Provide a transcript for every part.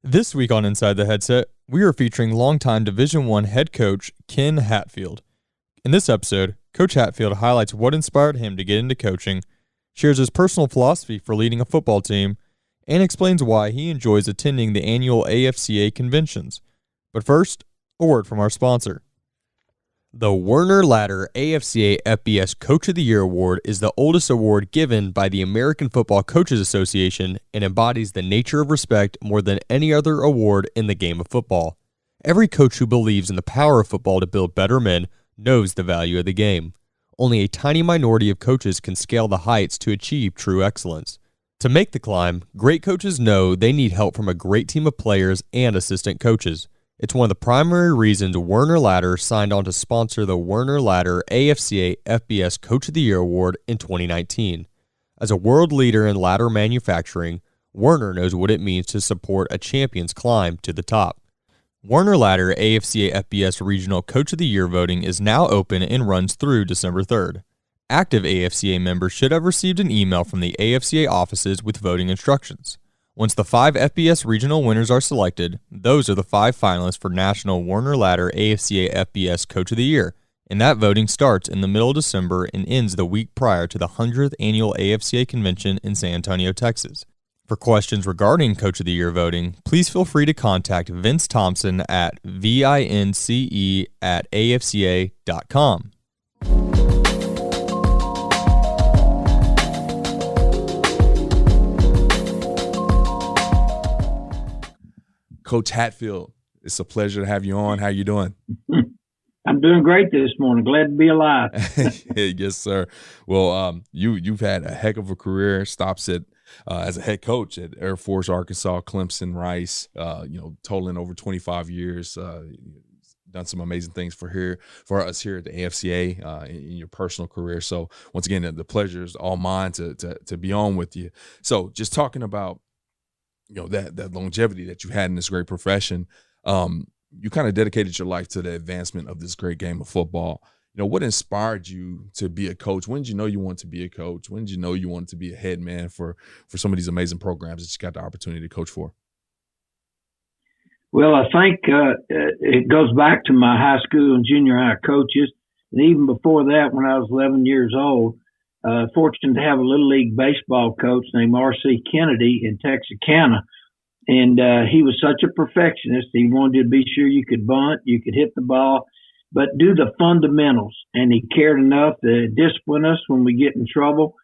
This week on Inside the Headset, we are featuring longtime Division I head coach Ken Hatfield. In this episode, Coach Hatfield highlights what inspired him to get into coaching, shares his personal philosophy for leading a football team, and explains why he enjoys attending the annual AFCA conventions. But first, a word from our sponsor. The Werner Ladder AFCA FBS Coach of the Year Award is the oldest award given by the American Football Coaches Association and embodies the nature of respect more than any other award in the game of football. Every coach who believes in the power of football to build better men knows the value of the game. Only a tiny minority of coaches can scale the heights to achieve true excellence. To make the climb, great coaches know they need help from a great team of players and assistant coaches. It's one of the primary reasons Werner Ladder signed on to sponsor the Werner Ladder AFCA FBS Coach of the Year Award in 2019. As a world leader in ladder manufacturing, Werner knows what it means to support a champion's climb to the top. Werner Ladder AFCA FBS Regional Coach of the Year voting is now open and runs through December 3rd. Active AFCA members should have received an email from the AFCA offices with voting instructions. Once the 5 FBS regional winners are selected, those are the 5 finalists for National Werner Ladder AFCA FBS Coach of the Year, and that voting starts in the middle of December and ends the week prior to the 100th Annual AFCA Convention in San Antonio, Texas. For questions regarding Coach of the Year voting, please feel free to contact Vince Thompson at vince@afca.com. Coach Hatfield, it's a pleasure to have you on. How you doing? I'm doing great this morning. Glad to be alive. Yes, sir. Well, you've had a heck of a career. Stops at as a head coach at Air Force, Arkansas, Clemson, Rice. Totaling over 25 years. Done some amazing things for us here at the AFCA in your personal career. So once again, the pleasure is all mine to be on with you. So just talking about that longevity that you've had in this great profession, you kind of dedicated your life to the advancement of this great game of football. What inspired you to be a coach? When did you know you wanted to be a coach? When did you know you wanted to be a head man for some of these amazing programs that you got the opportunity to coach for? Well, I think it goes back to my high school and junior high coaches. And even before that, when I was 11 years old, fortunate to have a little league baseball coach named R.C. Kennedy in Texarkana. And he was such a perfectionist. He wanted to be sure you could bunt, you could hit the ball, but do the fundamentals. And he cared enough to discipline us when we get in trouble.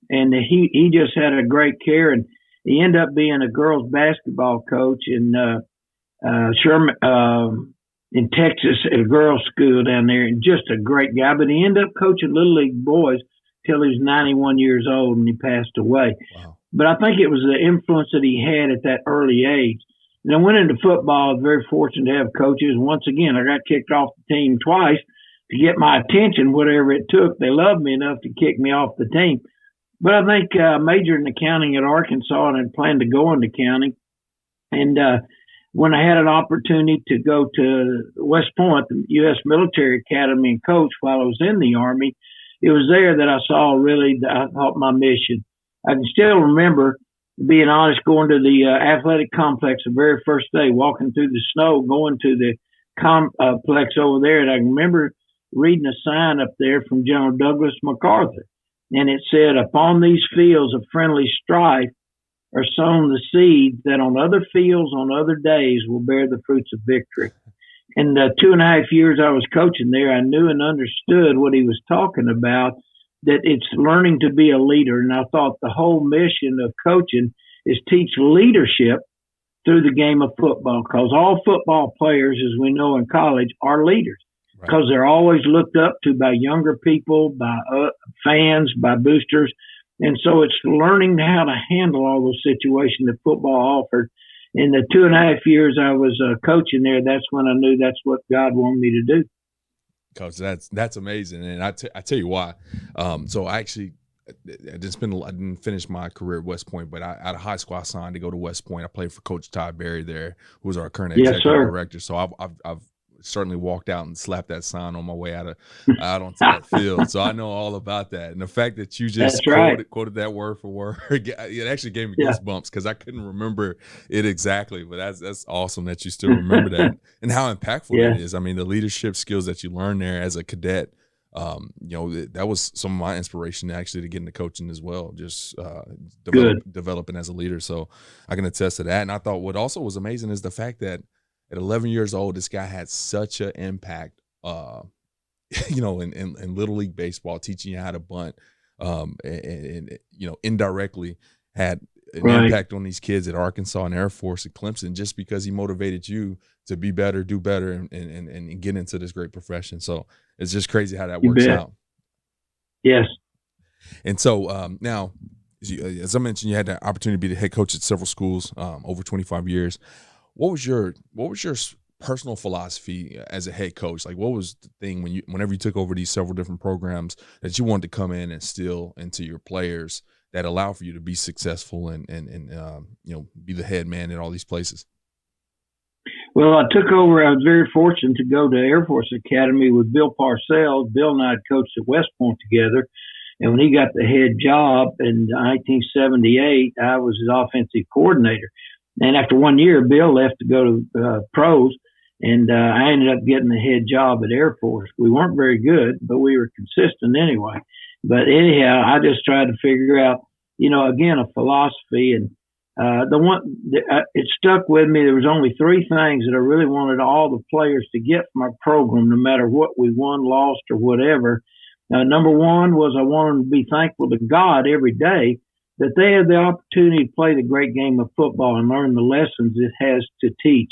And he just had a great care. And he ended up being a girls basketball coach in Sherman, in Texas, at a girls' school down there. And just a great guy. But he ended up coaching little league boys till he was 91 years old and he passed away. Wow. But I think it was the influence that he had at that early age. And I went into football. I was very fortunate to have coaches. Once again, I got kicked off the team twice to get my attention, whatever it took. They loved me enough to kick me off the team. But I think I majored in accounting at Arkansas and had planned to go into accounting. And when I had an opportunity to go to West Point, the U.S. Military Academy, and coach while I was in the Army, it was there that I saw really, I thought, my mission. I can still remember, being honest, going to the athletic complex the very first day, walking through the snow, going to the complex over there. And I can remember reading a sign up there from General Douglas MacArthur. And it said, "Upon these fields of friendly strife are sown the seeds that on other fields, on other days, will bear the fruits of victory." In the 2.5 years I was coaching there, I knew and understood what he was talking about, that it's learning to be a leader. And I thought the whole mission of coaching is teach leadership through the game of football, because all football players, as we know in college, are leaders, because they're always looked up to by younger people, by fans, by boosters. And so it's learning how to handle all those situations that football offered. In the 2.5 years I was coaching there, that's when I knew that's what God wanted me to do. Coach, that's amazing, and I tell you why. So I actually I didn't finish my career at West Point, but out of high school I signed to go to West Point. I played for Coach Todd Berry there, who was our current executive director. So I've certainly walked out and slapped that sign on my way out onto that field. So I know all about that. And the fact that you just quoted that word for word, it actually gave me goosebumps because I couldn't remember it exactly. But that's awesome that you still remember that and how impactful that is. I mean, the leadership skills that you learn there as a cadet. That was some of my inspiration actually to get into coaching as well, just developing as a leader. So I can attest to that. And I thought what also was amazing is the fact that at 11 years old, this guy had such an impact, in Little League Baseball, teaching you how to bunt, and indirectly had an impact on these kids at Arkansas and Air Force and Clemson just because he motivated you to be better, do better, and get into this great profession. So it's just crazy how that works out. Yes. And so now, as I mentioned, you had the opportunity to be the head coach at several schools over 25 years. What was your personal philosophy as a head coach? Like, what was the thing whenever you took over these several different programs that you wanted to come in and instill into your players that allow for you to be successful and be the head man at all these places? Well, I took over. I was very fortunate to go to Air Force Academy with Bill Parcells. Bill and I had coached at West Point together. And when he got the head job in 1978, I was his offensive coordinator. And after 1 year, Bill left to go to pros, and I ended up getting the head job at Air Force. We weren't very good, but we were consistent anyway. But anyhow, I just tried to figure out, again, a philosophy. And it stuck with me. There was only three things that I really wanted all the players to get from our program, no matter what we won, lost, or whatever. Number one was I wanted them to be thankful to God every day that they had the opportunity to play the great game of football and learn the lessons it has to teach.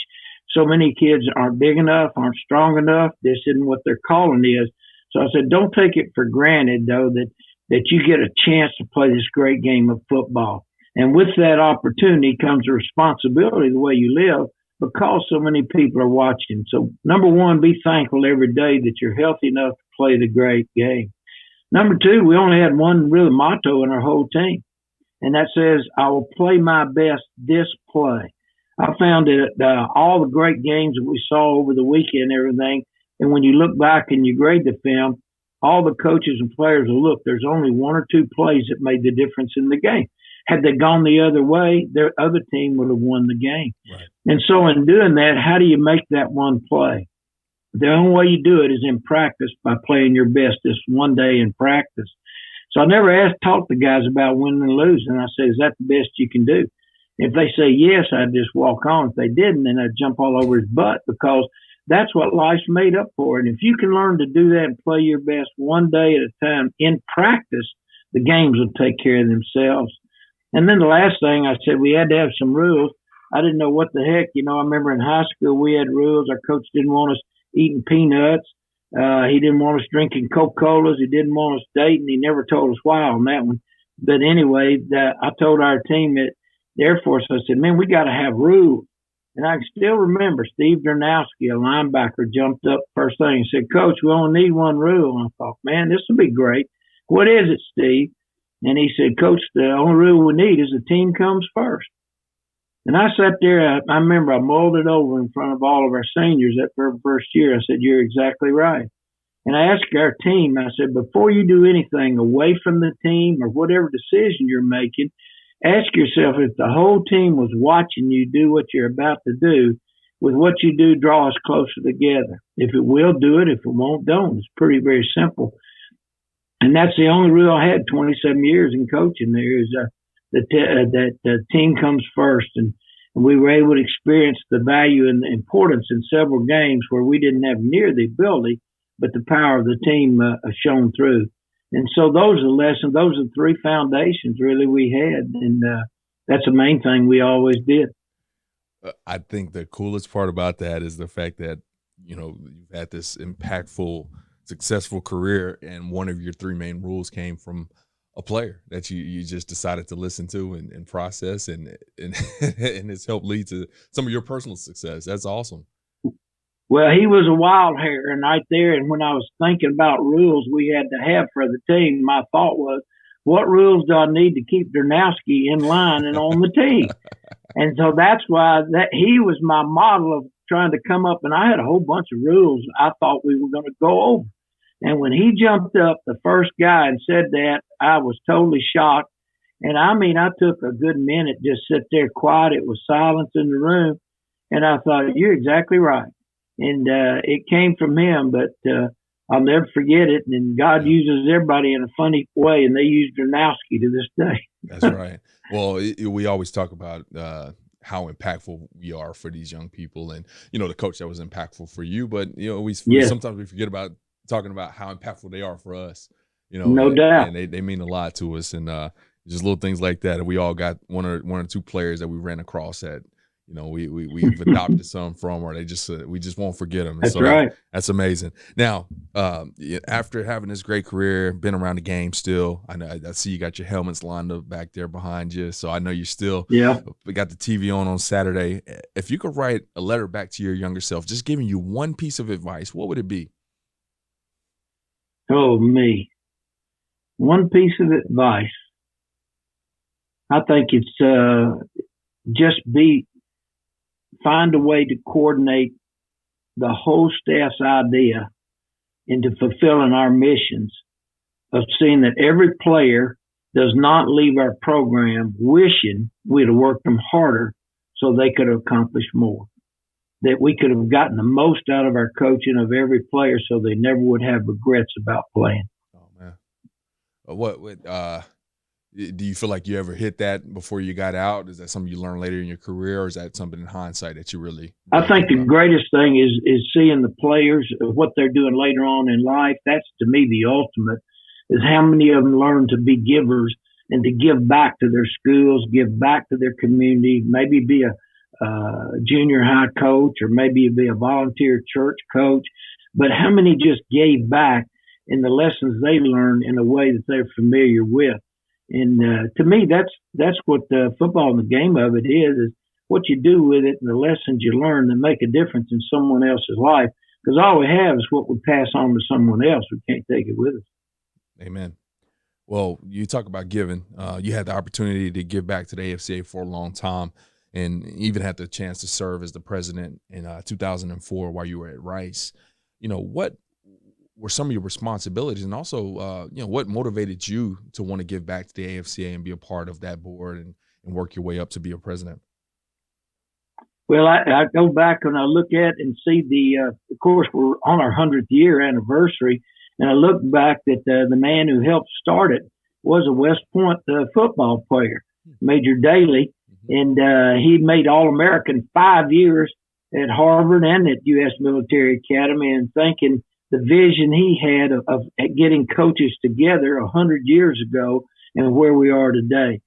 So many kids aren't big enough, aren't strong enough. This isn't what their calling is. So I said, don't take it for granted, though, that you get a chance to play this great game of football. And with that opportunity comes a responsibility the way you live because so many people are watching. So number one, be thankful every day that you're healthy enough to play the great game. Number two, we only had one real motto in our whole team. And that says, I will play my best this play. I found that all the great games that we saw over the weekend and everything, and when you look back and you grade the film, all the coaches and players will look, there's only one or two plays that made the difference in the game. Had they gone the other way, their other team would have won the game. Right. And so in doing that, how do you make that one play? The only way you do it is in practice by playing your best this one day in practice. So I never talk to guys about winning and losing. I say, is that the best you can do? If they say yes, I'd just walk on. If they didn't, then I'd jump all over his butt because that's what life's made up for. And if you can learn to do that and play your best one day at a time in practice, the games will take care of themselves. And then the last thing I said, we had to have some rules. I didn't know what the heck. I remember in high school we had rules. Our coach didn't want us eating peanuts. He didn't want us drinking Coca-Colas. He didn't want us dating. He never told us why on that one. But anyway, I told our team at the Air Force, I said, man, we got to have rules. And I can still remember Steve Dernowski, a linebacker, jumped up first thing and said, Coach, we only need one rule. And I thought, man, this will be great. What is it, Steve? And he said, Coach, the only rule we need is the team comes first. And I sat there, I remember I mulled it over in front of all of our seniors that first year. I said, you're exactly right. And I asked our team, I said, before you do anything away from the team or whatever decision you're making, ask yourself if the whole team was watching you do what you're about to do, with what you do, draw us closer together. If it will, do it. If it won't, don't. It's pretty, very simple. And that's the only rule I had 27 years in coaching there is that the team comes first. And we were able to experience the value and the importance in several games where we didn't have near the ability, but the power of the team shone through. And so those are the lessons. Those are the three foundations really we had. And that's the main thing we always did. I think the coolest part about that is the fact that, you've had this impactful, successful career, and one of your three main rules came from a player that you just decided to listen to and process, and it's helped lead to some of your personal success. That's awesome. Well, he was a wild hair and right there. And when I was thinking about rules we had to have for the team, my thought was, what rules do I need to keep Dernowski in line and on the team? And so that's why he was my model of trying to come up, and I had a whole bunch of rules I thought we were going to go over. And when he jumped up, the first guy, and said that, I was totally shocked. And I mean, I took a good minute, just sit there quiet. It was silence in the room. And I thought, you're exactly right. And it came from him, but I'll never forget it. And God uses everybody in a funny way, and they use Dronowski to this day. That's right. Well, we always talk about how impactful we are for these young people, and the coach that was impactful for you. But sometimes we forget about talking about how impactful they are for us. No doubt, and they mean a lot to us, and just little things like that. And we all got one or two players that we ran across that we've adopted some from, or they just we just won't forget them. And that's right. That's amazing. Now, after having this great career, been around the game still. I know I see you got your helmets lined up back there behind you, so I know you still got the TV on Saturday. If you could write a letter back to your younger self, just giving you one piece of advice, what would it be? Oh, me. One piece of advice. I think it's just find a way to coordinate the whole staff's idea into fulfilling our missions of seeing that every player does not leave our program wishing we'd have worked them harder so they could have accomplished more. That we could have gotten the most out of our coaching of every player so they never would have regrets about playing. Oh, man. What do you feel like you ever hit that before you got out? Is that something you learned later in your career, or is that something in hindsight that you really I think the greatest thing is seeing the players, what they're doing later on in life. That's, to me, the ultimate, is how many of them learn to be givers and to give back to their schools, give back to their community, maybe be a junior high coach, or maybe be a volunteer church coach. But how many just gave back in the lessons they learned in a way that they're familiar with? And to me, that's what football and the game of it is what you do with it and the lessons you learn that make a difference in someone else's life. Because all we have is what we pass on to someone else. We can't take it with us. Amen. Well, you talk about giving. You had the opportunity to give back to the AFCA for a long time, and even had the chance to serve as the president in 2004 while you were at Rice. What were some of your responsibilities, and also, what motivated you to want to give back to the AFCA and be a part of that board and work your way up to be a president? Well, I go back and I look at and see of course, we're on our 100th year anniversary, and I look back that the man who helped start it was a West Point football player, Major Daly, and he made All-American 5 years at Harvard and at U.S. Military Academy, and thinking the vision he had of getting coaches together 100 years ago and where we are today.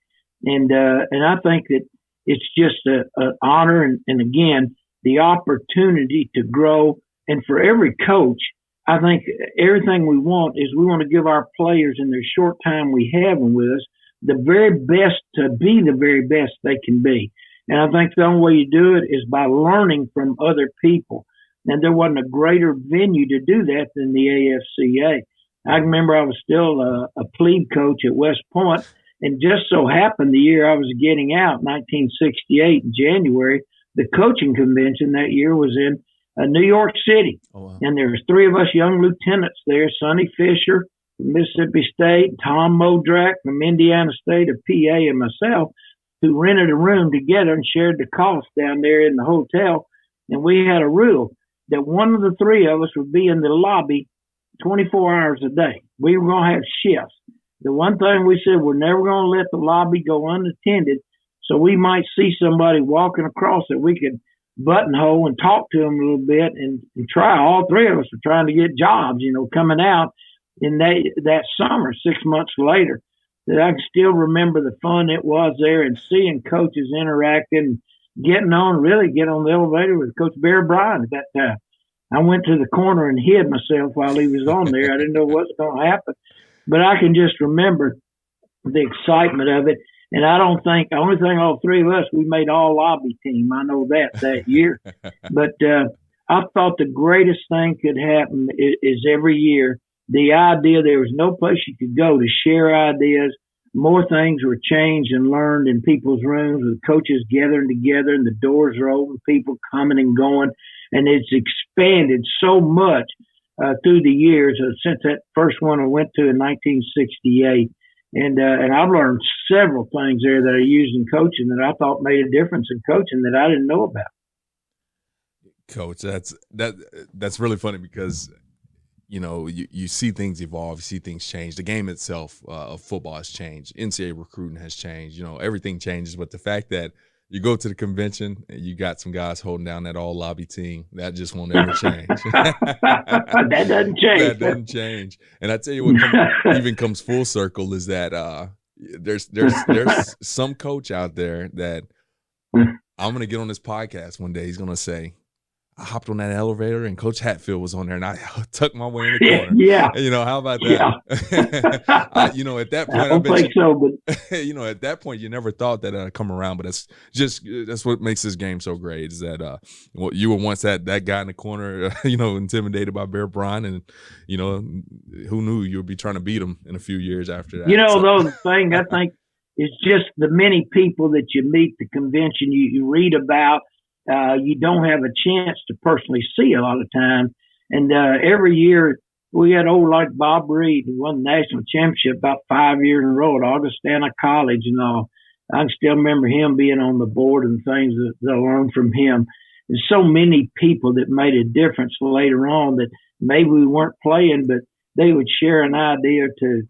And I think that it's just an honor and again, the opportunity to grow. And for every coach, I think everything we want to give our players in their short time we have them with us the very best to be the very best they can be. And I think the only way you do it is by learning from other people. And there wasn't a greater venue to do that than the AFCA. I remember I was still a plebe coach at West Point, and just so happened the year I was getting out, 1968 in January, the coaching convention that year was in New York City. Oh, wow. And there was 3 of us young lieutenants there, Sonny Fisher from Mississippi State, Tom Modrak from Indiana State of PA, and myself, who rented a room together and shared the cost down there in the hotel. And we had a rule that one of the 3 of us would be in the lobby 24 hours a day. We were going to have shifts. The one thing we said, we're never going to let the lobby go unattended, so we might see somebody walking across that we could buttonhole and talk to them a little bit and try. All 3 of us were trying to get jobs, coming out in that summer, 6 months later. That I can still remember the fun it was there and seeing coaches interacting, getting on the elevator with Coach Bear Bryant at that time. I went to the corner and hid myself while he was on there. I didn't know what was going to happen. But I can just remember the excitement of it. And I don't think, the only thing all 3 of us, we made all lobby team. I know that year. But I thought the greatest thing could happen is every year, the idea there was no place you could go to share ideas, more things were changed and learned in people's rooms with coaches gathering together and the doors are open, people coming and going. And it's expanded so much through the years since that first one I went to in 1968. And I've learned several things there that I used in coaching that I thought made a difference in coaching that I didn't know about. Coach, that's really funny because you see things evolve, you see things change. The game itself of football has changed. NCAA recruiting has changed. Everything changes. But the fact that you go to the convention and you got some guys holding down that all lobby team, that just won't ever change. That doesn't change. That doesn't change. And I tell you what even comes full circle is that there's some coach out there that I'm going to get on this podcast one day. He's going to say, I hopped on that elevator and Coach Hatfield was on there and I tucked my way in the corner. Yeah. How about that? Yeah. At that point, I don't think so, but at that point, you never thought that I'd come around, but that's what makes this game so great is that, you were once that guy in the corner, intimidated by Bear Bryant and, who knew you would be trying to beat him in a few years after that. Though the thing I think is just the many people that you meet at the convention you read about. You don't have a chance to personally see a lot of time. And every year we had like Bob Reed, who won the national championship about 5 years in a row at Augustana College and all. I can still remember him being on the board and things that I learned from him. There's so many people that made a difference later on that maybe we weren't playing, but they would share an idea to.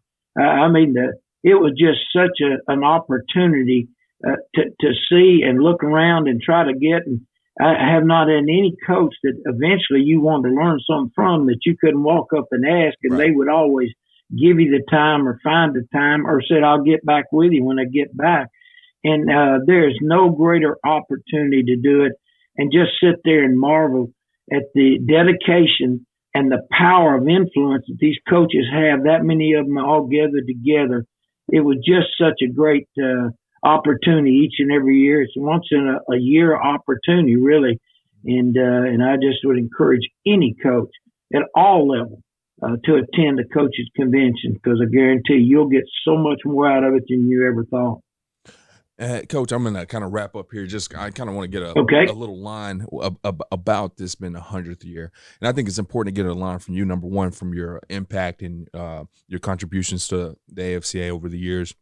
It was just such an opportunity to see and look around and try to get. And I have not had any coach that eventually you wanted to learn something from that you couldn't walk up and ask, and They would always give you the time or find the time or said, I'll get back with you when I get back. And there's no greater opportunity to do it and just sit there and marvel at the dedication and the power of influence that these coaches have, that many of them all gathered together. It was just such a great opportunity each and every year. It's once in a year opportunity, really. And I just would encourage any coach at all levels to attend a coaches convention because I guarantee you'll get so much more out of it than you ever thought. Coach, I'm going to kind of wrap up here. I kind of want to get a little line about this being the 100th year. And I think it's important to get a line from you, number one, from your impact and your contributions to the AFCA over the years.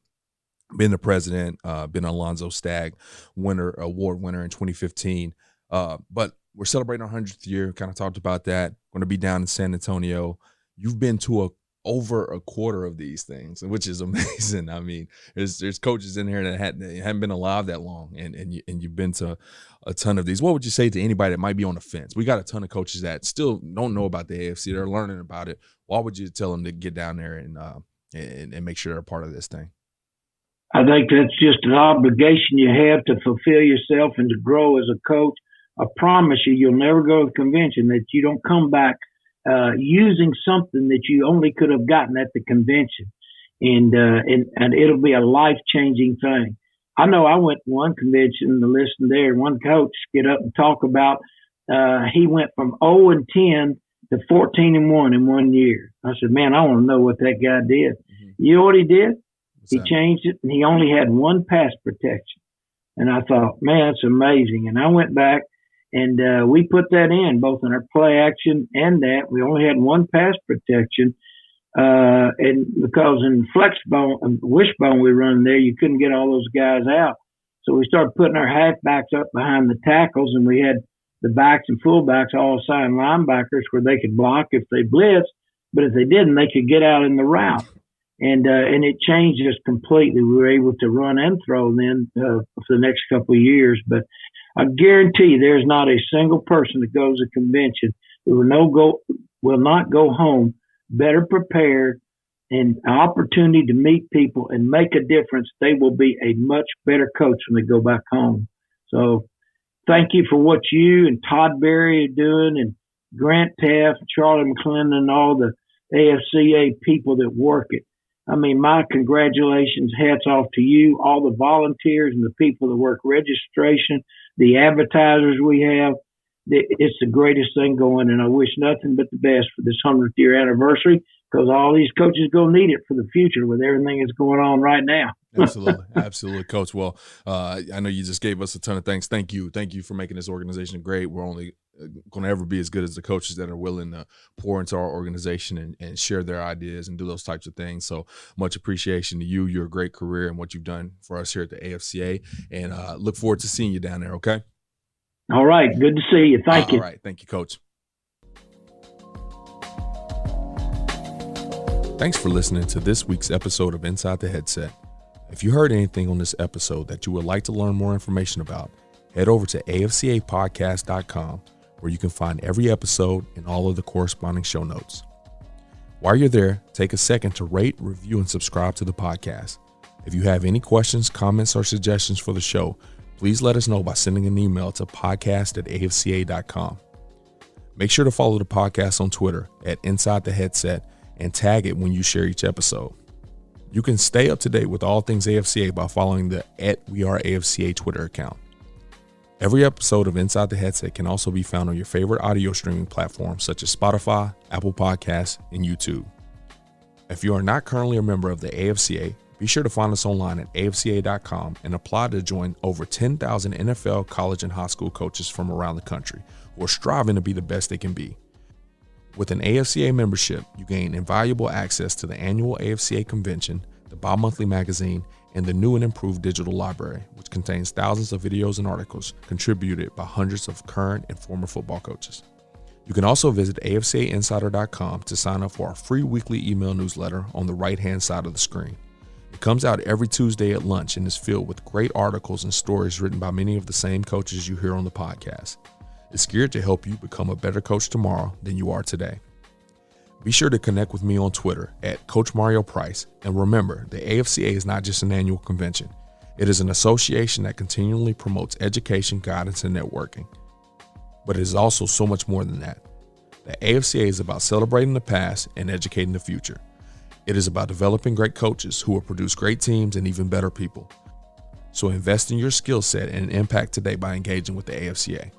Been the president, been Alonzo Stagg award winner in 2015. But we're celebrating our 100th year. Kind of talked about that. Going to be down in San Antonio. You've been to over a quarter of these things, which is amazing. I mean, there's coaches in here that haven't been alive that long, and you've been to a ton of these. What would you say to anybody that might be on the fence? We got a ton of coaches that still don't know about the AFC. They're learning about it. What would you tell them to get down there and make sure they're a part of this thing? I think that's just an obligation you have to fulfill yourself and to grow as a coach. I promise you'll never go to the convention that you don't come back using something that you only could have gotten at the convention. And it'll be a life-changing thing. I know I went to one convention to listen there, and one coach get up and talk about he went from 0-10 to 14-1 in 1 year. I said, man, I want to know what that guy did. Mm-hmm. You know what he did? He changed it, and he only had one pass protection. And I thought, man, that's amazing. And I went back, and we put that in, both in our play action and that. We only had one pass protection. And because in flexbone and wishbone we run there, you couldn't get all those guys out. So we started putting our halfbacks up behind the tackles, and we had the backs and fullbacks all assigned linebackers where they could block if they blitzed, but if they didn't, they could get out in the route. And it changed us completely. We were able to run and throw then for the next couple of years. But I guarantee you there's not a single person that goes to convention who will not go home better prepared and an opportunity to meet people and make a difference. They will be a much better coach when they go back home. So thank you for what you and Todd Berry are doing, and Grant Taft, Charlie McClendon, and all the AFCA people that work it. I mean, my congratulations, hats off to you, all the volunteers and the people that work registration, the advertisers we have. It's the greatest thing going, and I wish nothing but the best for this 100th year anniversary because all these coaches going to need it for the future with everything that's going on right now. Absolutely, Coach. Well, I know you just gave us a ton of thanks. Thank you for making this organization great. We're only going to ever be as good as the coaches that are willing to pour into our organization and share their ideas and do those types of things. So much appreciation to you, your great career, and what you've done for us here at the AFCA. And look forward to seeing you down there. Okay. All right. Good to see you. Thank you. All right. Thank you, Coach. Thanks for listening to this week's episode of Inside the Headset. If you heard anything on this episode that you would like to learn more information about, head over to afcapodcast.com, where you can find every episode and all of the corresponding show notes. While you're there, take a second to rate, review, and subscribe to the podcast. If you have any questions, comments, or suggestions for the show, please let us know by sending an email to podcast@afca.com. Make sure to follow the podcast on Twitter at Inside the Headset and tag it when you share each episode. You can stay up to date with all things AFCA by following the @WeAreAFCA Twitter account. Every episode of Inside the Headset can also be found on your favorite audio streaming platforms such as Spotify, Apple Podcasts, and YouTube. If you are not currently a member of the AFCA, be sure to find us online at afca.com and apply to join over 10,000 NFL, college, and high school coaches from around the country who are striving to be the best they can be. With an AFCA membership, you gain invaluable access to the annual AFCA convention, the bi-monthly magazine, and the new and improved digital library, which contains thousands of videos and articles contributed by hundreds of current and former football coaches. You can also visit afcainsider.com to sign up for our free weekly email newsletter on the right-hand side of the screen. It comes out every Tuesday at lunch and is filled with great articles and stories written by many of the same coaches you hear on the podcast. It's geared to help you become a better coach tomorrow than you are today. Be sure to connect with me on Twitter at Coach Mario Price. And remember, the AFCA is not just an annual convention. It is an association that continually promotes education, guidance, and networking. But it is also so much more than that. The AFCA is about celebrating the past and educating the future. It is about developing great coaches who will produce great teams and even better people. So invest in your skill set and impact today by engaging with the AFCA.